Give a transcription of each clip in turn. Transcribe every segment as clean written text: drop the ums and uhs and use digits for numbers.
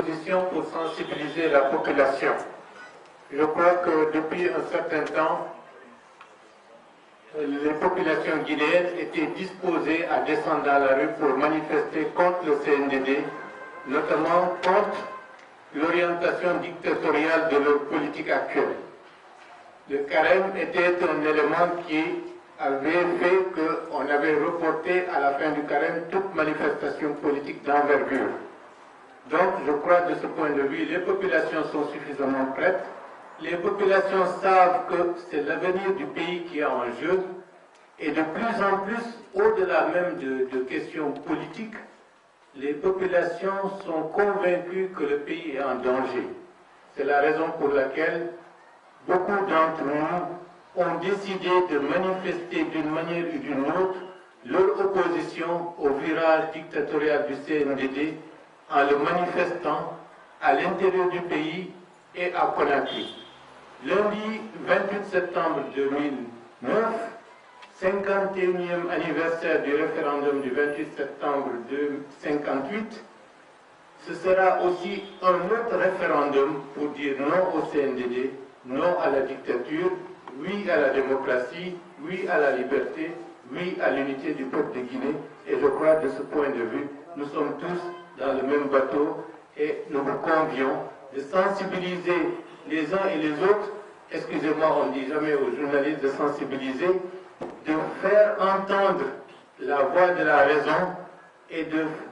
Pour sensibiliser la population. Je crois que depuis un certain temps, les populations guinéennes étaient disposées à descendre dans la rue pour manifester contre le CNDD, notamment contre l'orientation dictatoriale de leur politique actuelle. Le carême était un élément qui avait fait qu'on avait reporté à la fin du carême toute manifestation politique d'envergure. Donc, je crois de ce point de vue, les populations sont suffisamment prêtes. Les populations savent que c'est l'avenir du pays qui est en jeu. Et de plus en plus, au-delà même de questions politiques, les populations sont convaincues que le pays est en danger. C'est la raison pour laquelle beaucoup d'entre nous ont décidé de manifester d'une manière ou d'une autre leur opposition au virage dictatorial du CNDD en le manifestant à l'intérieur du pays et à Conakry. Lundi 28 septembre 2009, 51e anniversaire du référendum du 28 septembre 1958, ce sera aussi un autre référendum pour dire non au CNDD, non à la dictature, oui à la démocratie, oui à la liberté, oui à l'unité du peuple de Guinée. Et je crois de ce point de vue, nous sommes tous dans le même bateau et nous vous convions de sensibiliser les uns et les autres, excusez-moi, on ne dit jamais aux journalistes de sensibiliser, de faire entendre la voix de la raison et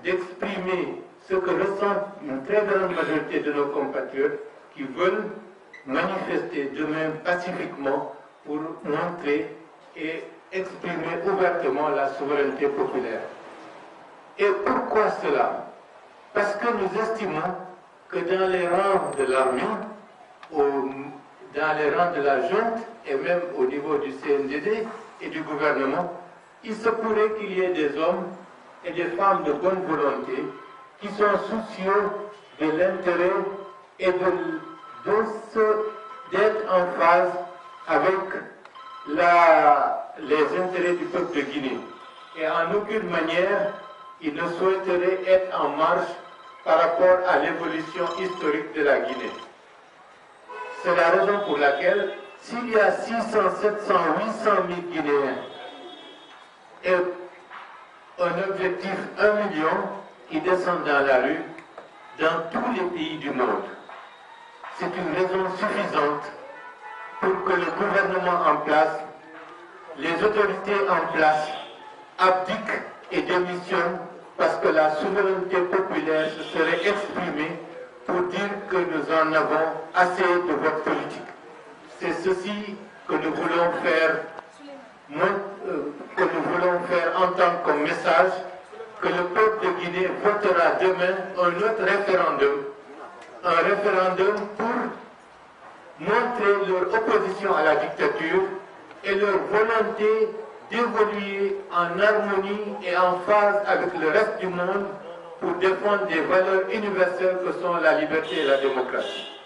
d'exprimer ce que ressentent une très grande majorité de nos compatriotes qui veulent manifester demain pacifiquement pour montrer et exprimer ouvertement la souveraineté populaire. Et pourquoi cela? Parce que nous estimons que dans les rangs de l'armée, dans les rangs de la junte et même au niveau du CNDD et du gouvernement, il se pourrait qu'il y ait des hommes et des femmes de bonne volonté qui sont soucieux de l'intérêt et d'être en phase avec les intérêts du peuple de Guinée. Et en aucune manière, ils ne souhaiteraient être en marche par rapport à l'évolution historique de la Guinée. C'est la raison pour laquelle, s'il y a 600, 700, 800 000 Guinéens et un objectif 1 million qui descendent dans la rue, dans tous les pays du monde, c'est une raison suffisante pour que le gouvernement en place, les autorités en place, abdiquent et démissionnent parce que la souveraineté populaire se serait exprimée pour dire que nous en avons assez de votre politique. C'est ceci que nous voulons faire, entendre comme message, que le peuple de Guinée votera demain un autre référendum pour montrer leur opposition à la dictature et leur volonté d'évoluer en harmonie et en phase avec le reste du monde pour défendre des valeurs universelles que sont la liberté et la démocratie.